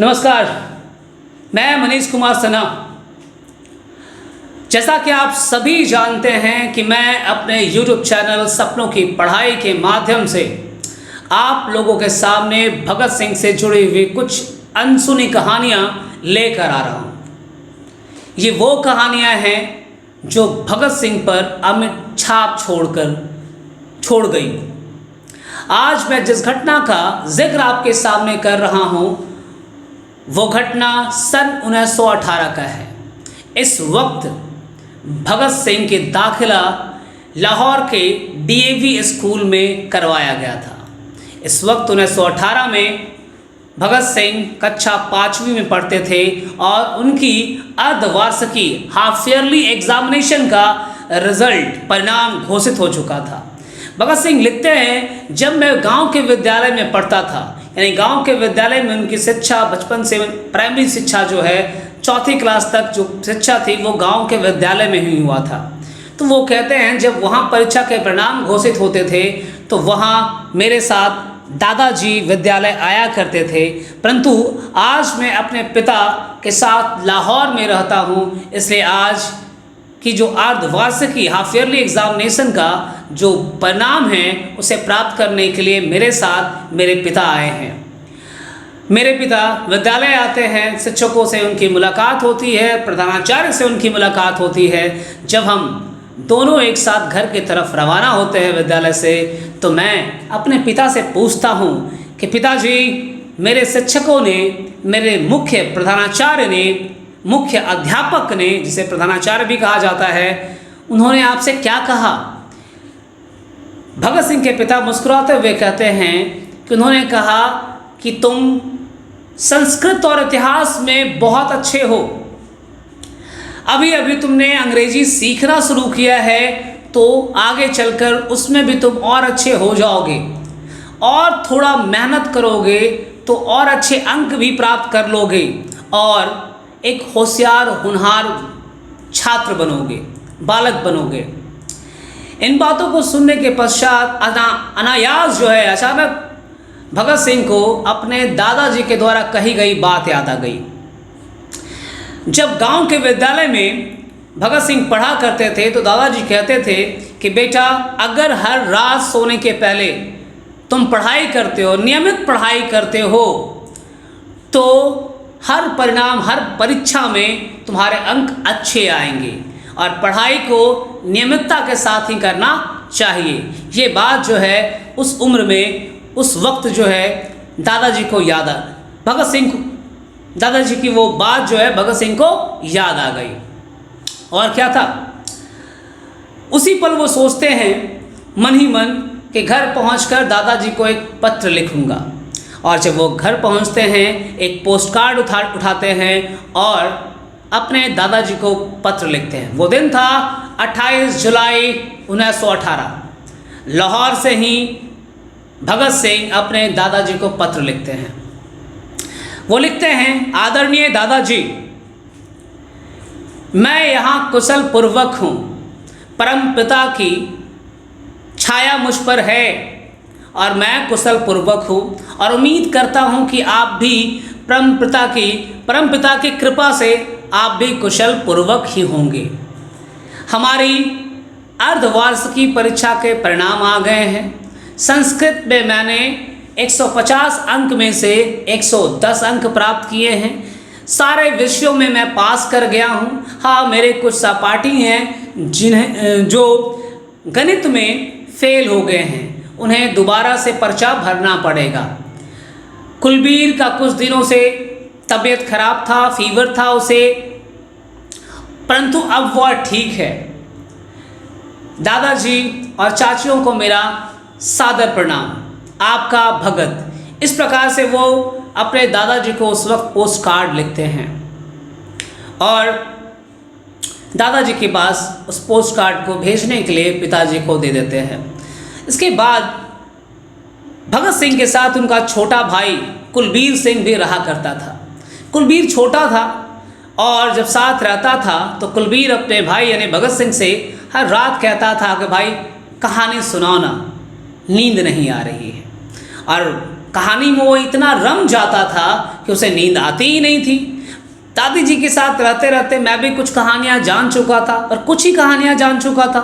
नमस्कार, मैं मनीष कुमार सना। जैसा कि आप सभी जानते हैं कि मैं अपने YouTube चैनल सपनों की पढ़ाई के माध्यम से आप लोगों के सामने भगत सिंह से जुड़ी हुई कुछ अनसुनी कहानियाँ लेकर आ रहा हूँ। ये वो कहानियाँ हैं जो भगत सिंह पर अमिट छाप छोड़ गई। आज मैं जिस घटना का जिक्र आपके सामने कर रहा हूँ वो घटना सन 1918 का है। इस वक्त भगत सिंह की दाखिला लाहौर के DAV स्कूल में करवाया गया था। इस वक्त 1918 में भगत सिंह कक्षा 5वीं में पढ़ते थे और उनकी अर्धवार्षिकी हाफ ईयरली एग्जामिनेशन का रिजल्ट परिणाम घोषित हो चुका था। भगत सिंह लिखते हैं, जब मैं गांव के विद्यालय में पढ़ता था, यानी गांव के विद्यालय में उनकी शिक्षा बचपन से प्राइमरी शिक्षा जो है 4वीं क्लास तक जो शिक्षा थी वो गांव के विद्यालय में ही हुआ था। तो वो कहते हैं जब वहाँ परीक्षा के परिणाम घोषित होते थे तो वहाँ मेरे साथ दादाजी विद्यालय आया करते थे, परंतु आज मैं अपने पिता के साथ लाहौर में रहता हूँ, इसलिए आज कि जो अर्धवार्षिकी हाफ ईयरली एग्जामिनेशन का जो परिणाम है उसे प्राप्त करने के लिए मेरे साथ मेरे पिता आए हैं। मेरे पिता विद्यालय आते हैं, शिक्षकों से उनकी मुलाकात होती है, प्रधानाचार्य से उनकी मुलाकात होती है। जब हम दोनों एक साथ घर की तरफ रवाना होते हैं विद्यालय से, तो मैं अपने पिता से पूछता हूँ कि पिताजी, मेरे शिक्षकों ने, मेरे मुख्य प्रधानाचार्य ने, मुख्य अध्यापक ने, जिसे प्रधानाचार्य भी कहा जाता है, उन्होंने आपसे क्या कहा? भगत सिंह के पिता मुस्कुराते हुए कहते हैं कि उन्होंने कहा कि तुम संस्कृत और इतिहास में बहुत अच्छे हो, अभी अभी तुमने अंग्रेजी सीखना शुरू किया है, तो आगे चलकर उसमें भी तुम और अच्छे हो जाओगे, और थोड़ा मेहनत करोगे तो और अच्छे अंक भी प्राप्त कर लोगे और एक होशियार होनहार छात्र बनोगे, बालक बनोगे। इन बातों को सुनने के पश्चात अनायास जो है अचानक भगत सिंह को अपने दादाजी के द्वारा कही गई बात याद आ गई। जब गांव के विद्यालय में भगत सिंह पढ़ा करते थे तो दादाजी कहते थे कि बेटा, अगर हर रात सोने के पहले तुम पढ़ाई करते हो, नियमित पढ़ाई करते हो, तो हर परिणाम, हर परीक्षा में तुम्हारे अंक अच्छे आएंगे और पढ़ाई को नियमितता के साथ ही करना चाहिए। ये बात जो है उस उम्र में, उस वक्त जो है दादाजी को याद आ, भगत सिंह, दादाजी की वो बात जो है भगत सिंह को याद आ गई। और क्या था, उसी पल वो सोचते हैं मन ही मन कि घर पहुंचकर दादाजी को एक पत्र लिखूंगा। और जब वो घर पहुंचते हैं, एक पोस्ट कार्ड उठाते हैं और अपने दादाजी को पत्र लिखते हैं। वो दिन था 28 जुलाई 1918। लाहौर से ही भगत सिंह अपने दादाजी को पत्र लिखते हैं। वो लिखते हैं, आदरणीय दादाजी, मैं यहाँ कुशल पूर्वक हूँ। परम पिता की छाया मुझ पर है और मैं कुशल पूर्वक हूँ और उम्मीद करता हूँ कि आप भी परम पिता की कृपा से आप भी कुशल पूर्वक ही होंगे। हमारी अर्धवार्षिकी परीक्षा के परिणाम आ गए हैं। संस्कृत में मैंने 150 अंक में से 110 अंक प्राप्त किए हैं। सारे विषयों में मैं पास कर गया हूँ। हाँ, मेरे कुछ सहपाठी हैं जो गणित में फेल हो गए हैं, उन्हें दोबारा से पर्चा भरना पड़ेगा। कुलबीर का कुछ दिनों से तबीयत खराब था, फीवर था उसे, परंतु अब वह ठीक है। दादाजी और चाचियों को मेरा सादर प्रणाम, आपका भगत। इस प्रकार से वो अपने दादाजी को उस वक्त पोस्ट कार्ड लिखते हैं और दादाजी के पास उस पोस्ट कार्ड को भेजने के लिए पिताजी को दे देते हैं। इसके बाद भगत सिंह के साथ उनका छोटा भाई कुलबीर सिंह भी रहा करता था। कुलबीर छोटा था और जब साथ रहता था तो कुलबीर अपने भाई यानी भगत सिंह से हर रात कहता था कि भाई कहानी सुनाओ ना, नींद नहीं आ रही है। और कहानी में वो इतना रम जाता था कि उसे नींद आती ही नहीं थी। दादी जी के साथ रहते रहते मैं भी कुछ कहानियाँ जान चुका था और कुछ ही कहानियाँ जान चुका था।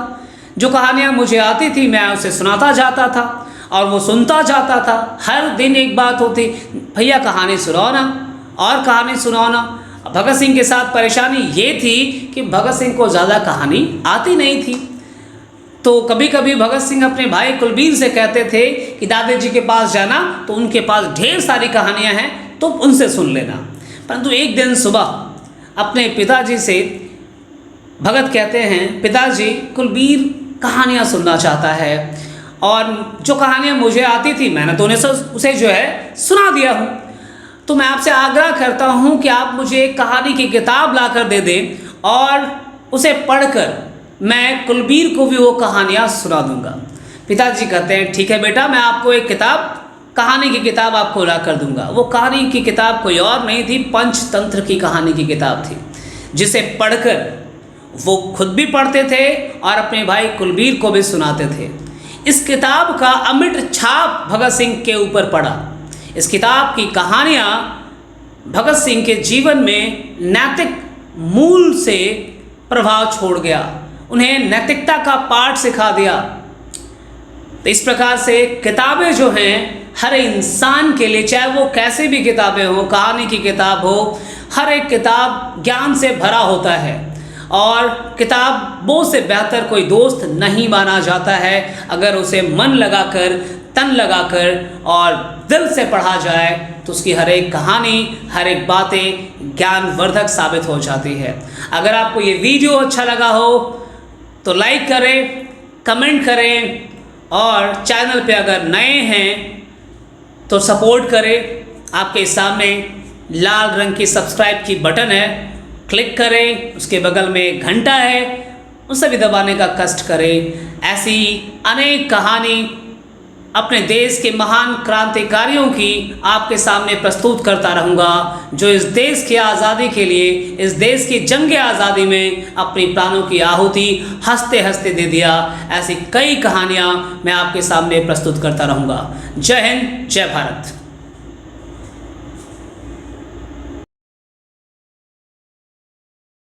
जो कहानियाँ मुझे आती थी मैं उसे सुनाता जाता था और वो सुनता जाता था। हर दिन एक बात होती, भैया कहानी सुनाओ ना और कहानी सुनाओ ना। भगत सिंह के साथ परेशानी ये थी कि भगत सिंह को ज़्यादा कहानी आती नहीं थी। तो कभी कभी भगत सिंह अपने भाई कुलबीर से कहते थे कि दादी जी के पास जाना तो उनके पास ढेर सारी कहानियाँ हैं तो उनसे सुन लेना। परंतु एक दिन सुबह अपने पिताजी से भगत कहते हैं, पिताजी कुलबीर कहानियाँ सुनना चाहता है और जो कहानियाँ मुझे आती थी मैंने तो उसे जो है सुना दिया हूँ। तो मैं आपसे आग्रह करता हूँ कि आप मुझे एक कहानी की किताब ला कर दे दें और उसे पढ़कर मैं कुलबीर को भी वो कहानियाँ सुना दूँगा। पिताजी कहते हैं ठीक है बेटा, मैं आपको एक कहानी की किताब आपको ला कर दूँगा। वो कहानी की किताब कोई और नहीं थी, पंचतंत्र की कहानी की किताब थी, जिसे पढ़कर वो खुद भी पढ़ते थे और अपने भाई कुलबीर को भी सुनाते थे। इस किताब का अमिट छाप भगत सिंह के ऊपर पड़ा। इस किताब की कहानियाँ भगत सिंह के जीवन में नैतिक मूल से प्रभाव छोड़ गया, उन्हें नैतिकता का पाठ सिखा दिया। तो इस प्रकार से किताबें जो हैं हर इंसान के लिए, चाहे वो कैसे भी किताबें हो, कहानी की किताब हो, हर एक किताब ज्ञान से भरा होता है और किताबों से बेहतर कोई दोस्त नहीं माना जाता है अगर उसे मन लगाकर, तन लगाकर और दिल से पढ़ा जाए तो उसकी हर एक कहानी, हर एक बातें ज्ञानवर्धक साबित हो जाती है। अगर आपको ये वीडियो अच्छा लगा हो तो लाइक करें, कमेंट करें और चैनल पे अगर नए हैं तो सपोर्ट करें। आपके सामने लाल रंग की सब्सक्राइब की बटन है, क्लिक करें, उसके बगल में एक घंटा है, उसे भी दबाने का कष्ट करें। ऐसी अनेक कहानी अपने देश के महान क्रांतिकारियों की आपके सामने प्रस्तुत करता रहूँगा, जो इस देश की आज़ादी के लिए, इस देश की जंग आज़ादी में अपनी प्राणों की आहुति हंसते हंसते दे दिया। ऐसी कई कहानियाँ मैं आपके सामने प्रस्तुत करता रहूँगा। जय हिंद, जय भारत।